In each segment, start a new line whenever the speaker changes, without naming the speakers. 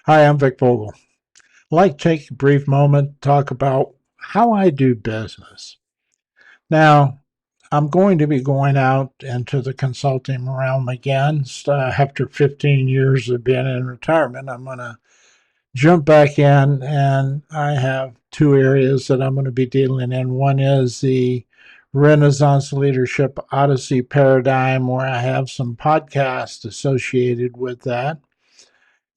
Hi, I'm Vic Vogel. I'd like to take a brief moment to talk about how I do business. Now, I'm going to be going out into the consulting realm again. After 15 years of being in retirement, I'm going to jump back in, and I have two areas that I'm going to be dealing in. One is the Renaissance Leadership Odyssey paradigm, where I have some podcasts associated with that.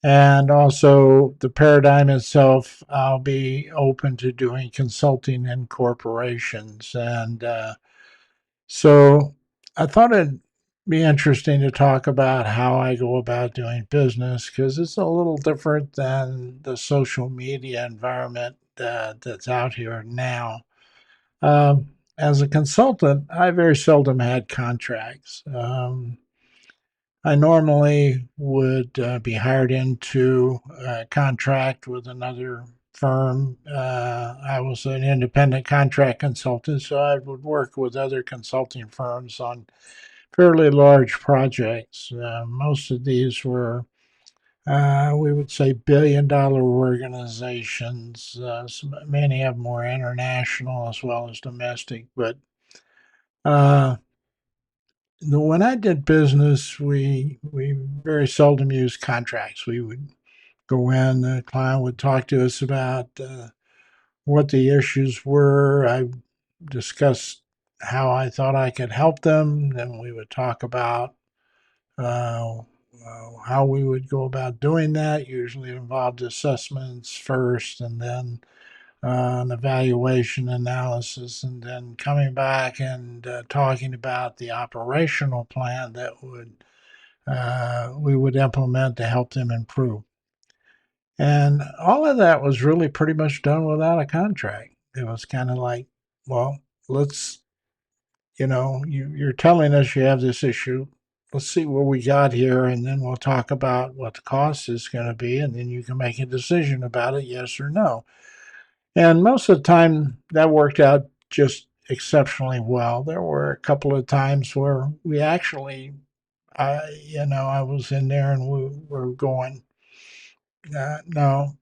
And also, the paradigm itself, I'll be open to doing consulting in corporations. So I thought it'd be interesting to talk about how I go about doing business because it's a little different than the social media environment that's out here now. As a consultant, I very seldom had contracts. I normally would be hired into a contract with another firm. I was an independent contract consultant, so I would work with other consulting firms on fairly large projects. Most of these were, we would say, billion-dollar organizations. Many of them were international as well as domestic, but uh, when I did business, we very seldom used contracts. We would go in, the client would talk to us about what the issues were. I discussed how I thought I could help them. Then we would talk about how we would go about doing that. Usually it involved assessments first and then an evaluation analysis, and then coming back and talking about the operational plan that would we would implement to help them improve. And all of that was really pretty much done without a contract. It was kind of like, well, let's, you're telling us you have this issue. Let's see what we got here, and then we'll talk about what the cost is going to be, and then you can make a decision about it, yes or no. And most of the time, that worked out just exceptionally well. There were a couple of times where we actually, I was in there and we were going, no,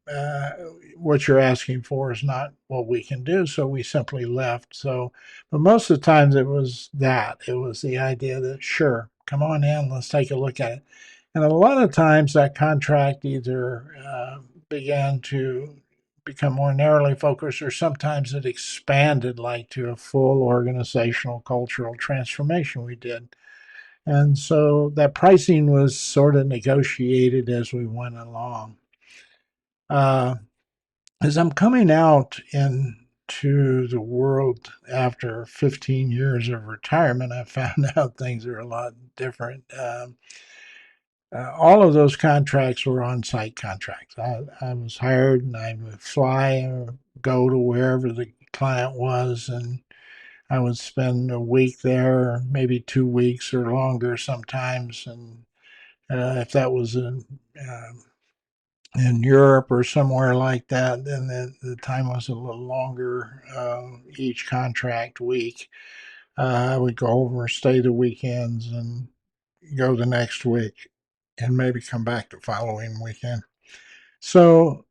what you're asking for is not what we can do. So we simply left. So, but most of the times it was that. It was the idea that, sure, come on in, let's take a look at it. And a lot of times that contract either began to become more narrowly focused, or sometimes it expanded like to a full organizational cultural transformation we did. And so that pricing was sort of negotiated as we went along. Uh, as I'm coming out into the world after 15 years of retirement, I found out things are a lot different. All of those contracts were on site contracts. I was hired and I would fly or go to wherever the client was, and I would spend a week there, maybe 2 weeks or longer sometimes. And if that was in Europe or somewhere like that, then the time was a little longer each contract week. I would go over, stay the weekends, and go the next week, and maybe come back the following weekend. So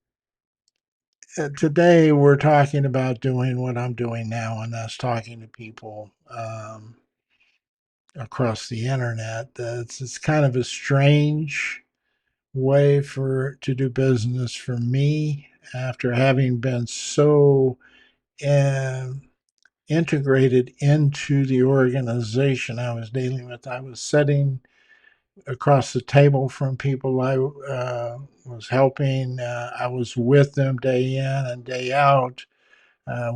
today we're talking about doing what I'm doing now, and that's talking to people across the internet. It's kind of a strange way for to do business for me after having been so um, integrated into the organization I was dealing with. I was sitting across the table from people I was helping. I was with them day in and day out. I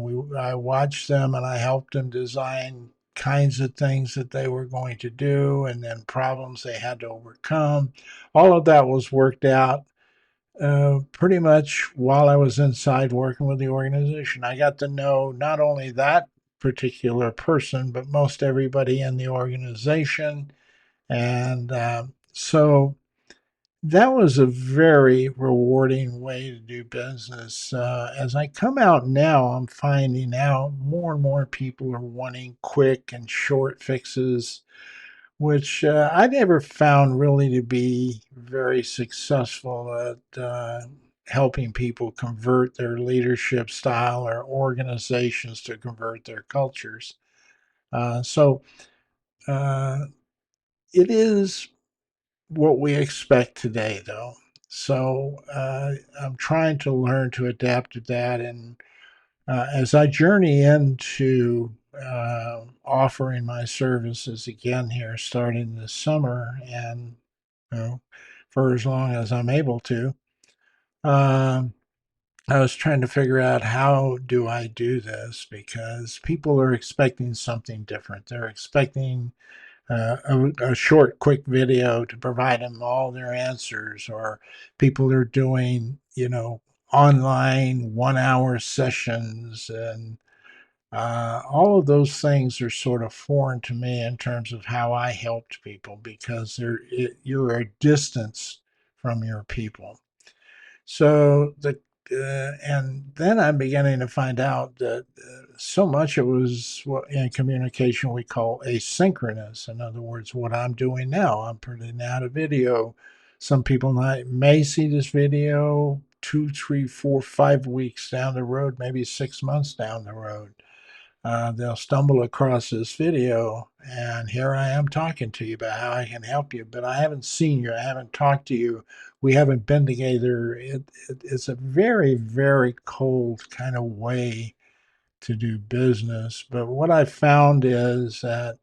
watched them and I helped them design kinds of things that they were going to do, and then problems they had to overcome. All of that was worked out pretty much while I was inside working with the organization. I got to know not only that particular person, but most everybody in the organization. And so that was a very rewarding way to do business. As I come out now, I'm finding out more and more people are wanting quick and short fixes which I never found really to be very successful at helping people convert their leadership style or organizations to convert their cultures. So uh, it is what we expect today, though. So I'm trying to learn to adapt to that. And as I journey into offering my services again here starting this summer and you know, for as long as I'm able to, um, I was trying to figure out how do I do this because people are expecting something different. They're expecting a short, quick video to provide them all their answers, or people are doing, online 1 hour sessions, and all of those things are sort of foreign to me in terms of how I helped people because you're a distance from your people. So and then I'm beginning to find out that so much it was what in communication we call asynchronous. In other words, what I'm doing now, I'm putting out a video. Some people may see this video 2, 3, 4, 5 weeks down the road, maybe 6 months down the road. They'll stumble across this video, and here I am talking to you about how I can help you, but I haven't seen you, I haven't talked to you, we haven't been together. It's a very, very cold kind of way to do business. But what I found is uh,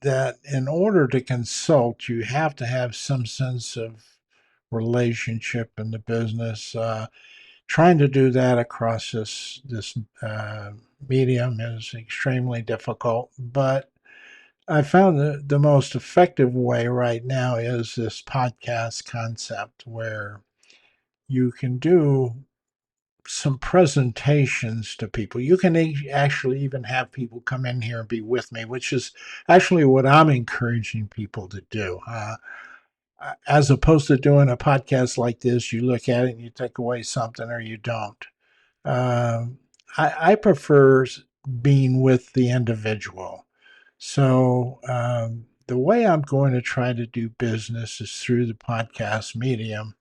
that in order to consult, you have to have some sense of relationship in the business. Trying to do that across this medium is extremely difficult. But I found the most effective way right now is this podcast concept where you can do some presentations to people. You can actually even have people come in here and be with me, which is actually what I'm encouraging people to do. As opposed to doing a podcast like this, you look at it and you take away something or you don't. Um, I prefer being with the individual. So the way I'm going to try to do business is through the podcast medium.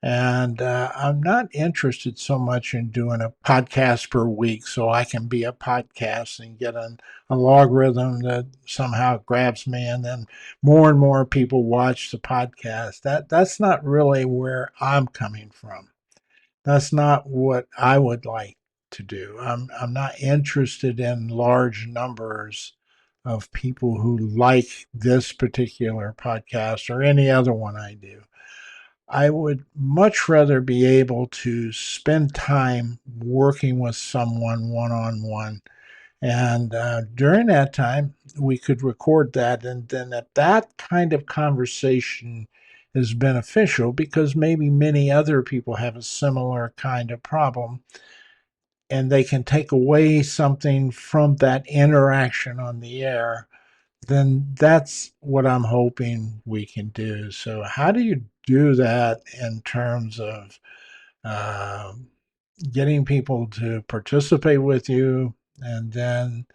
And I'm not interested so much in doing a podcast per week so I can be a podcast and get a logarithm that somehow grabs me and then more and more people watch the podcast. That's not really where I'm coming from. That's not what I would like to do. I'm not interested in large numbers of people who like this particular podcast or any other one I do. I would much rather be able to spend time working with someone one on one. And during that time, we could record that. And then if that kind of conversation is beneficial, because maybe many other people have a similar kind of problem, and they can take away something from that interaction on the air, then that's what I'm hoping we can do. So, how do you do that in terms of uh, getting people to participate with you? And then,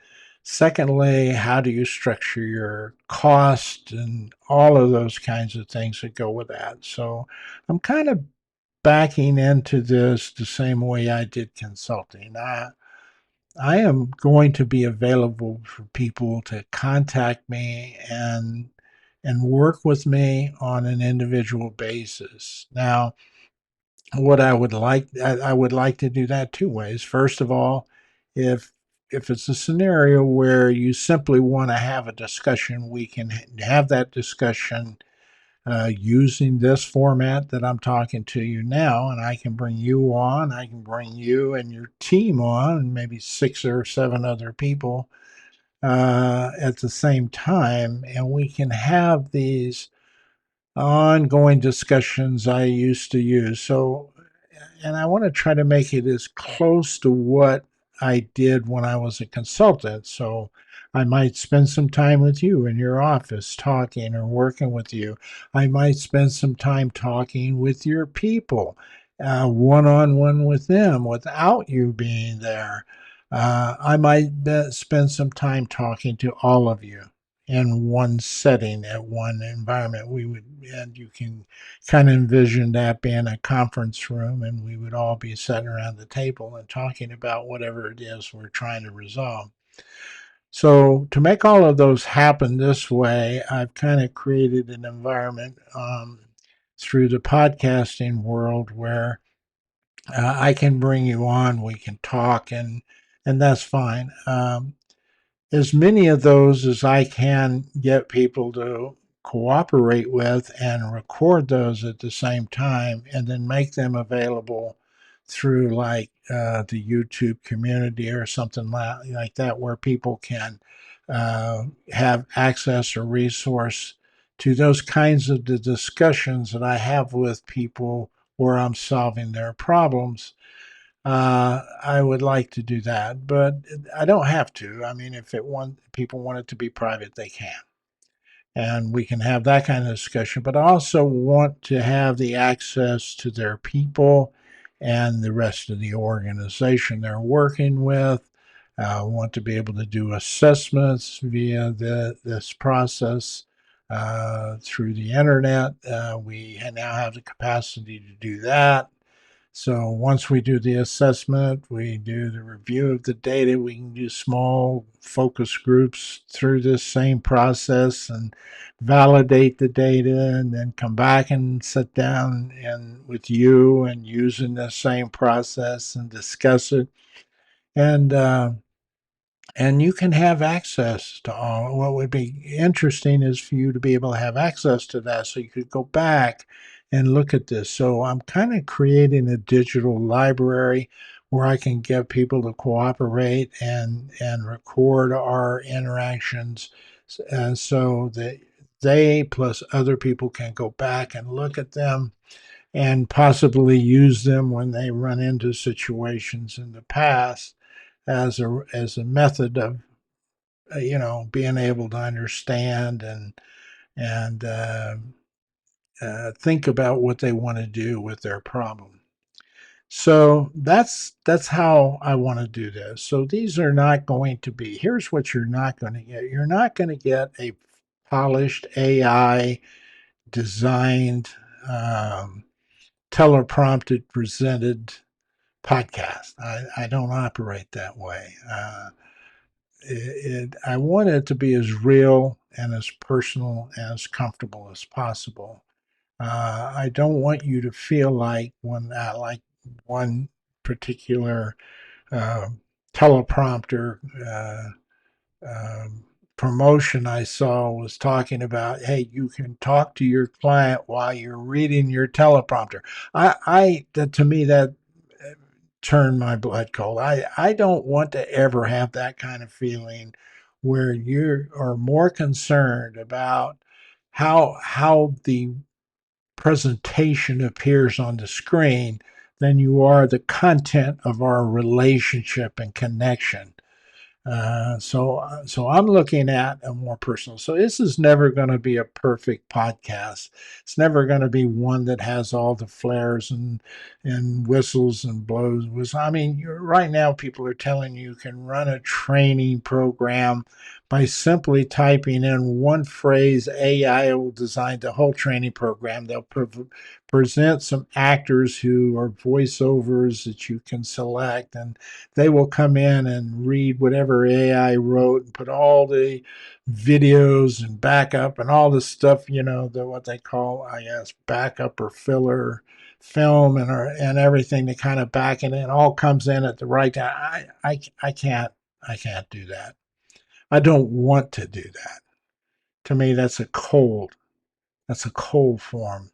secondly, how do you structure your cost and all of those kinds of things that go with that? So, I'm kind of backing into this the same way I did consulting. I am going to be available for people to contact me and work with me on an individual basis. Now, what I would like to do that two ways. First of all, if if it's a scenario where you simply want to have a discussion, we can have that discussion using this format that I'm talking to you now, and I can bring you on, I can bring you and your team on, and maybe 6 or 7 other people at the same time, and we can have these ongoing discussions I used to use. So, and I want to try to make it as close to what I did when I was a consultant. So I might spend some time with you in your office talking or working with you. I might spend some time talking with your people, one on one with them without you being there. I might spend some time talking to all of you in one setting at one environment. And you can kind of envision that being a conference room, and we would all be sitting around the table and talking about whatever it is we're trying to resolve. So, to make all of those happen this way, I've kind of created an environment through the podcasting world where I can bring you on, we can talk, and that's fine. As many of those as I can get people to cooperate with and record those at the same time and then make them available through like the YouTube community or something like that where people can have access or resource to those kinds of the discussions that I have with people where I'm solving their problems. I would like to do that, but I don't have to. I mean, if people want it to be private, they can, and we can have that kind of discussion. But I also want to have the access to their people and the rest of the organization they're working with. I want to be able to do assessments via this process through the internet. We now have the capacity to do that. So once we do the assessment, we do the review of the data, we can do small focus groups through this same process and validate the data and then come back and sit down and with you and using the same process and discuss it. And and you can have access to all. What would be interesting is for you to be able to have access to that so you could go back and look at this. So I'm kind of creating a digital library where I can get people to cooperate and record our interactions so that they plus other people can go back and look at them and possibly use them when they run into situations in the past as a method of being able to understand and think about what they want to do with their problem. So that's how I want to do this. So these are not going to be. Here's what you're not going to get. You're not going to get a polished AI designed, um, teleprompted presented podcast. I don't operate that way. I want it to be as real and as personal and as comfortable as possible. I don't want you to feel like one particular uh, teleprompter um, promotion I saw was talking about, hey, you can talk to your client while you're reading your teleprompter. That to me that turned my blood cold. I don't want to ever have that kind of feeling where you are more concerned about how the presentation appears on the screen than you are the content of our relationship and connection. So I'm looking at a more personal. So this is never going to be a perfect podcast. It's never going to be one that has all the flares and whistles and blows. I mean, right now people are telling you can run a training program by simply typing in one phrase. AI will design the whole training program. They'll present some actors who are voiceovers that you can select, and they will come in and read whatever AI wrote and put all the videos and backup and all the stuff, what they call, I guess, backup or filler film and everything to kind of back it in. All comes in at the right time. I can't do that. I don't want to do that. To me, that's a cold form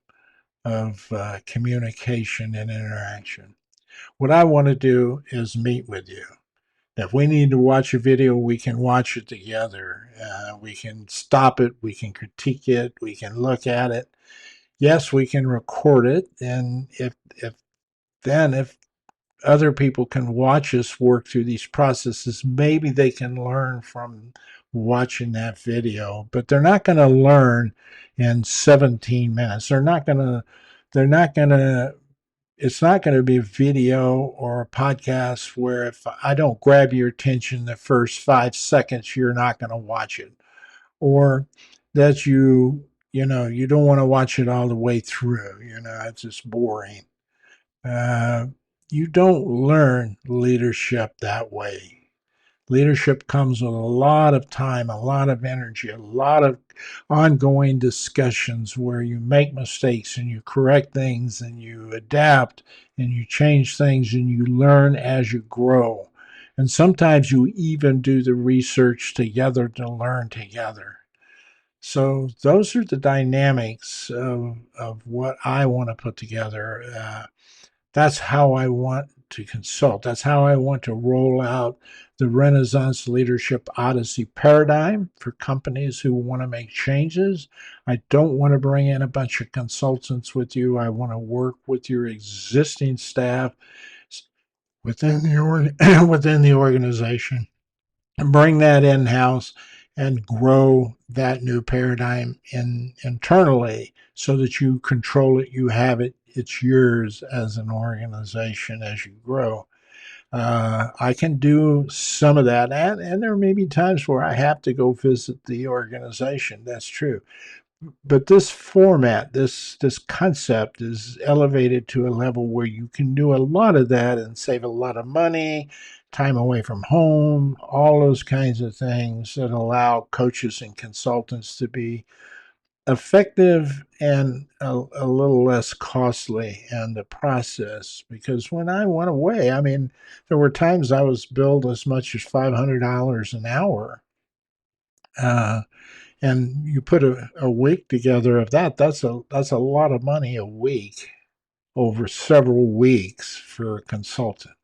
of communication and interaction. What I want to do is meet with you. If we need to watch a video, we can watch it together. We can stop it. We can critique it. We can look at it. Yes, we can record it. And if other people can watch us work through these processes, maybe they can learn from watching that video. But they're not going to learn in 17 minutes. They're not going to it's not going to be a video or a podcast where if I don't grab your attention the first 5 seconds, you're not going to watch it. Or that you don't want to watch it all the way through. It's just boring. Uh, you don't learn leadership that way. Leadership comes with a lot of time, a lot of energy, a lot of ongoing discussions where you make mistakes and you correct things and you adapt and you change things and you learn as you grow. And sometimes you even do the research together to learn together. So those are the dynamics of what I want to put together. That's how I want to consult. That's how I want to roll out the Renaissance Leadership Odyssey paradigm for companies who want to make changes. I don't want to bring in a bunch of consultants with you. I want to work with your existing staff within within the organization and bring that in house and grow that new paradigm internally so that you control it, you have it, it's yours as an organization as you grow. I can do some of that, and there may be times where I have to go visit the organization. That's true. But this format, this concept is elevated to a level where you can do a lot of that and save a lot of money, time away from home, all those kinds of things that allow coaches and consultants to be effective and a little less costly in the process. Because when I went away, I mean, there were times I was billed as much as $500 an hour. Uh, and you put a week together of that, that's a lot of money a week over several weeks for a consultant.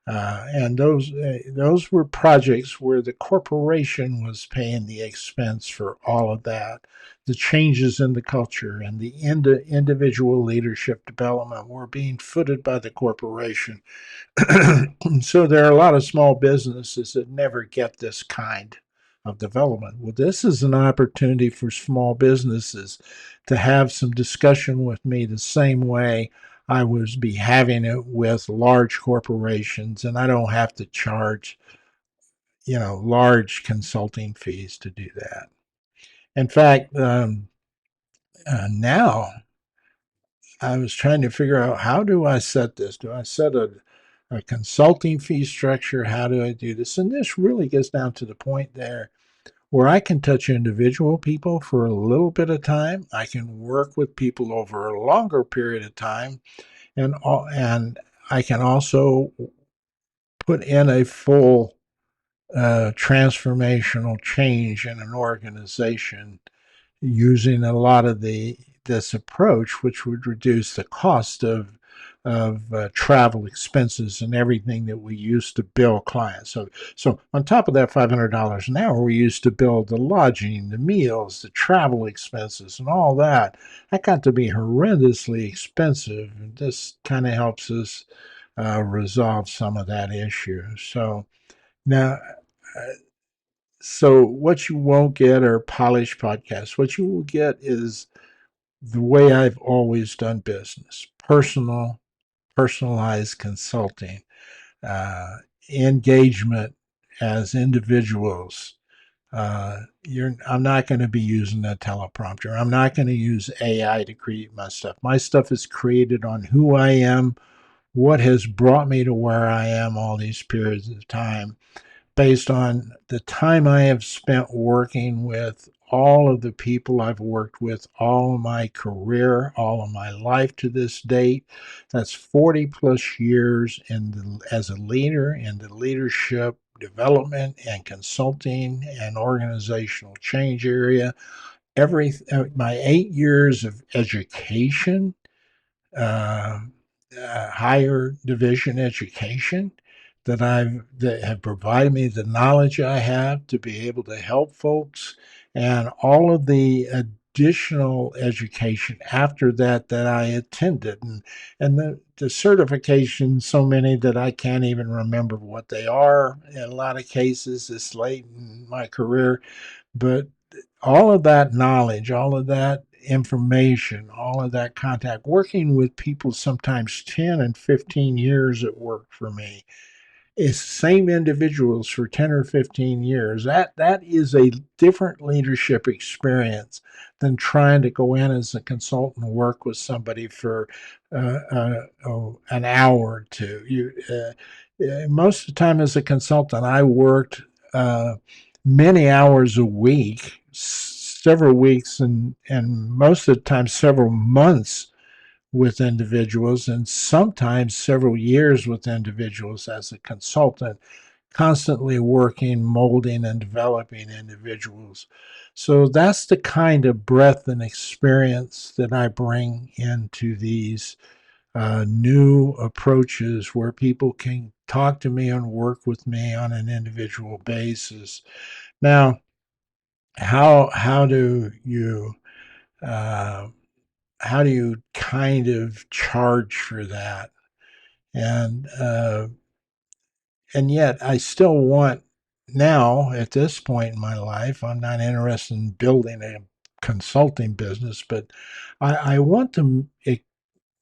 And those were projects where the corporation was paying the expense for all of that. The changes in the culture and the individual leadership development were being footed by the corporation. So there are a lot of small businesses that never get this kind of development. Well, this is an opportunity for small businesses to have some discussion with me the same way I would be having it with large corporations, and I don't have to charge, large consulting fees to do that. In fact, now I was trying to figure out, how do I set this? Do I set a consulting fee structure? How do I do this? And this really gets down to the point there where I can touch individual people for a little bit of time. I can work with people over a longer period of time, and I can also put in a full transformational change in an organization using a lot of this approach, which would reduce the cost of travel expenses and everything that we used to bill clients. So on top of that $500 an hour, we used to bill the lodging, the meals, the travel expenses, and all that. That got to be horrendously expensive. And this kind of helps us resolve some of that issue. Now, uh, so what you won't get are polished podcasts. What you will get is the way I've always done business: personalized consulting, uh, engagement as individuals. I'm not going to be using a teleprompter. I'm not going to use AI to create my stuff. My stuff is created on who I am, what has brought me to where I am all these periods of time, based on the time I have spent working with all of the people I've worked with all of my career, all of my life to this date. That's 40 plus years as a leader in the leadership development and consulting and organizational change area. My 8 years of education, uh, higher division education that have provided me the knowledge I have to be able to help folks, and all of the additional education after that I attended, and the certifications, so many that I can't even remember what they are in a lot of cases this late in my career. But all of that knowledge, all of that information, all of that contact, working with people sometimes 10 and 15 years at work for me, is same individuals for 10 or 15 years. That is a different leadership experience than trying to go in as a consultant and work with somebody for an hour or two. Most of the time as a consultant, I worked uh, many hours a week, several weeks, and most of the time several months with individuals, and sometimes several years with individuals as a consultant, constantly working, molding, and developing individuals. So that's the kind of breadth and experience that I bring into these new approaches where people can talk to me and work with me on an individual basis. Now, how do you uh, how do you kind of charge for that? And and yet I still want, now at this point in my life, I'm not interested in building a consulting business, but I want to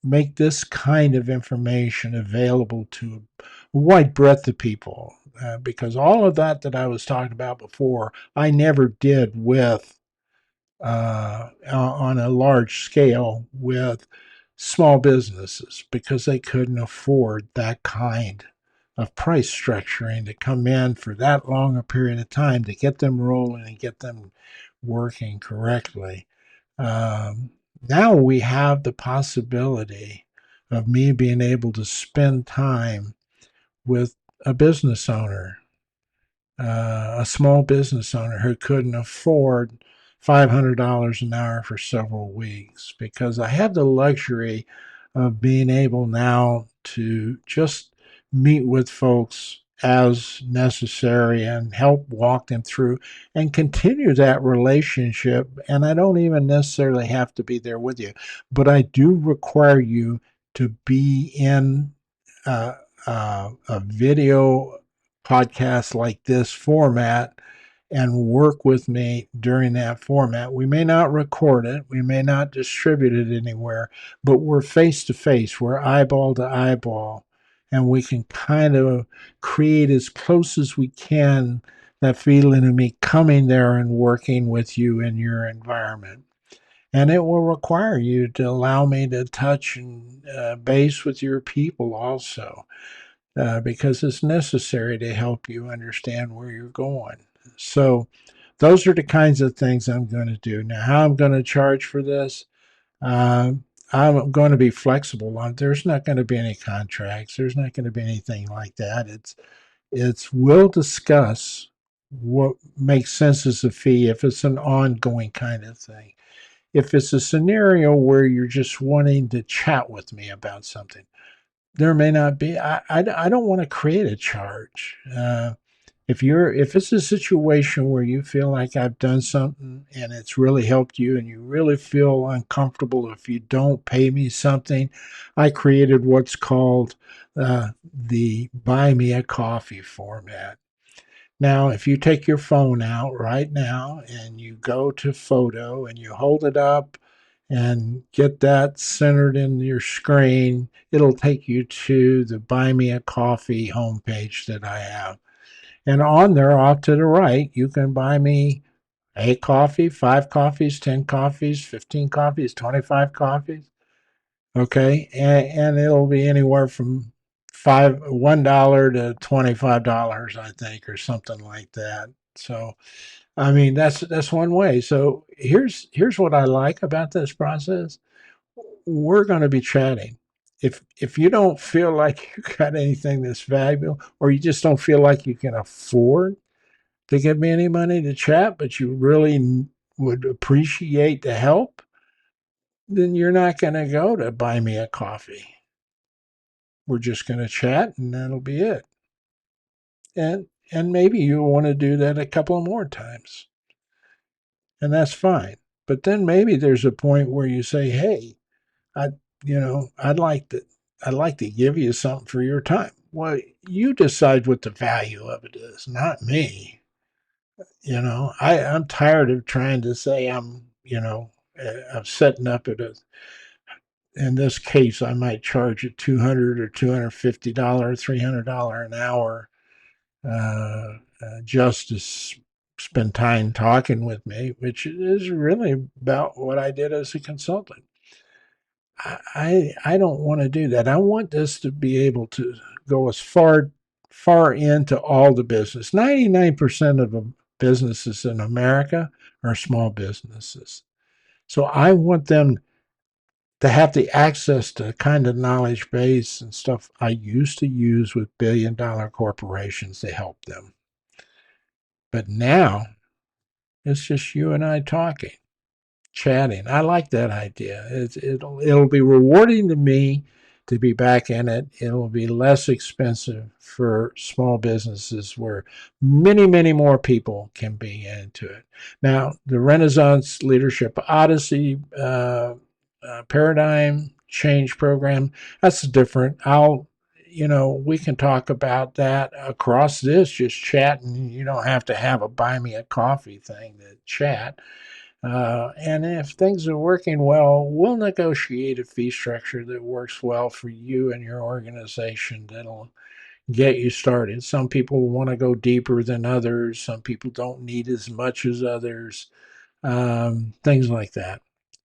make this kind of information available to a wide breadth of people, because all of that I was talking about before, I never did with on a large scale with small businesses because they couldn't afford that kind of price structuring to come in for that long a period of time to get them rolling and get them working correctly. Um, Now we have the possibility of me being able to spend time with a business owner, a small business owner who couldn't afford $500 an hour for several weeks, because I have the luxury of being able now to just meet with folks as necessary and help walk them through and continue that relationship. And I don't even necessarily have to be there with you, but I do require you to be in uh, a video podcast like this format and work with me during that format. We may not record it, we may not distribute it anywhere, but we're face to face, we're eyeball to eyeball, and we can kind of create as close as we can that feeling of me coming there and working with you in your environment. And it will require you to allow me to touch and base with your people also, because it's necessary to help you understand where you're going. So, those are the kinds of things I'm going to do. Now, how I'm going to charge for this, uh, I'm going to be flexible on. There's not going to be any contracts. There's not going to be anything like that. It's we'll discuss what makes sense as a fee if it's an ongoing kind of thing. If it's a scenario where you're just wanting to chat with me about something, there may not be. I don't want to create a charge. If it's a situation where you feel like I've done something and it's really helped you and you really feel uncomfortable if you don't pay me something, I created what's called the buy me a coffee format. Now, if you take your phone out right now and you go to photo and you hold it up and get that centered in your screen, it'll take you to the Buy Me a Coffee homepage that I have. And on there, off to the right, you can buy me a coffee, 5 coffees, 10 coffees, 15 coffees, 25 coffees. Okay. And it'll be anywhere from $1 to $25, I think, or something like that. So, I mean, that's one way. So here's what I like about this process. We're going to be chatting. If you don't feel like you got anything that's valuable, or you just don't feel like you can afford to give me any money to chat, but you really would appreciate the help, then you're not going to go to buy me a coffee. We're just going to chat, and that'll be it. And maybe you want to do that a couple of more times, and that's fine. But then maybe there's a point where you say, "Hey, I, I'd like to give you something for your time." Well, you decide what the value of it is, not me. I'm tired of trying to say I'm of setting up at a, in this case, I might charge a $200 or $250, $300 an hour just to spend time talking with me, which is really about what I did as a consultant. I don't want to do that. I want this to be able to go as far into all the business. 99% of the businesses in America are small businesses. So I want them to have the access to the kind of knowledge base and stuff I used to use with billion-dollar corporations to help them. But now it's just you and I talking, chatting. I like that idea. It'll be rewarding to me to be back in it. It'll be less expensive for small businesses where many more people can be into it. Now, the Renaissance Leadership Odyssey paradigm change program, that's different. We can talk about that across this, just chatting. You don't have to have a buy me a coffee thing to chat. And if things are working well, we'll negotiate a fee structure that works well for you and your organization that'll get you started. Some people want to go deeper than others. Some people don't need as much as others, things like that.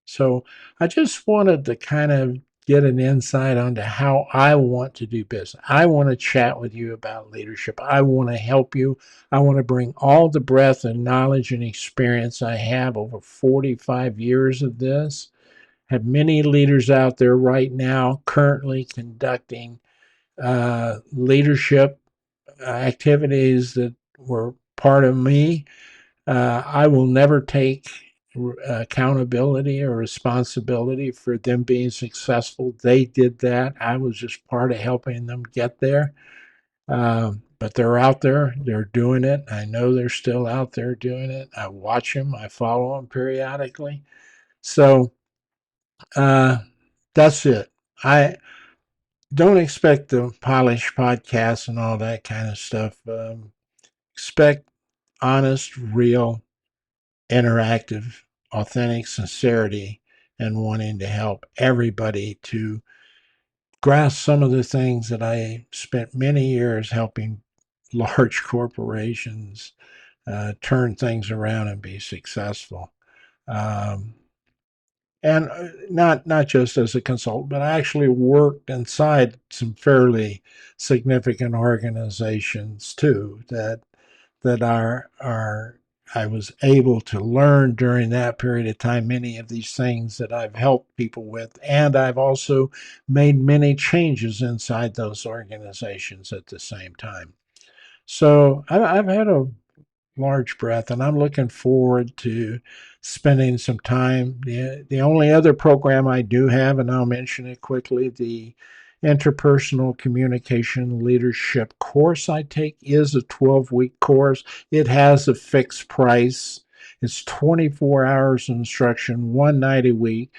So I just wanted to kind of get an insight onto how I want to do business. I want to chat with you about leadership. I want to help you. I want to bring all the breadth and knowledge and experience I have over 45 years of this. Have many leaders out there right now currently conducting leadership activities that were part of me. I will never take accountability or responsibility for them being successful. They did that. I was just part of helping them get there. But they're out there, they're doing it. I know they're still out there doing it. I watch them, I follow them periodically. So uh, that's it. I don't expect the polished podcasts and all that kind of stuff. Expect honest, real, interactive, authentic sincerity, and wanting to help everybody to grasp some of the things that I spent many years helping large corporations turn things around and be successful. Um, and not just as a consultant, but I actually worked inside some fairly significant organizations too that are I was able to learn during that period of time many of these things that I've helped people with, and I've also made many changes inside those organizations at the same time. So I've had a large breadth, and I'm looking forward to spending some time. The only other program I do have, and I'll mention it quickly, the Interpersonal Communication Leadership course I take is a 12-week course. It has a fixed price. It's 24 hours of instruction, one night a week,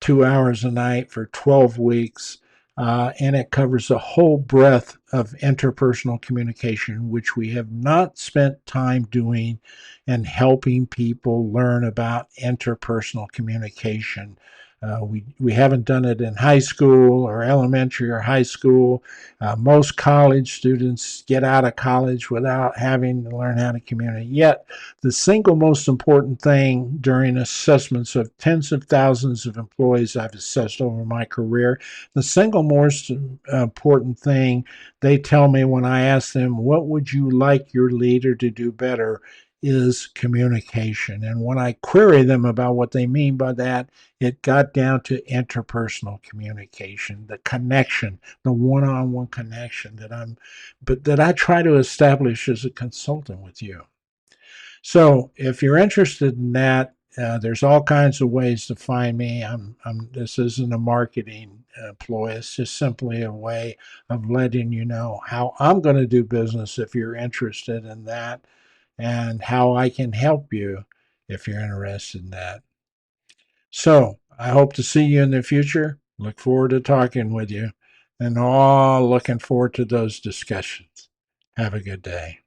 2 hours a night for 12 weeks. And it covers the whole breadth of interpersonal communication, which we have not spent time doing and helping people learn about interpersonal communication. We haven't done it in high school or elementary or high school. Most college students get out of college without having to learn how to communicate. Yet, the single most important thing during assessments of tens of thousands of employees I've assessed over my career, the single most important thing they tell me when I ask them, what would you like your leader to do better, is communication. And when I query them about what they mean by that, it got down to interpersonal communication, the connection, the one-on-one connection that I try to establish as a consultant with you. So if you're interested in that, there's all kinds of ways to find me. This isn't a marketing ploy. It's just simply a way of letting you know how I'm going to do business if you're interested in that, and how I can help you if you're interested in that. So I hope to see you in the future. Look forward to talking with you, and all looking forward to those discussions. Have a good day.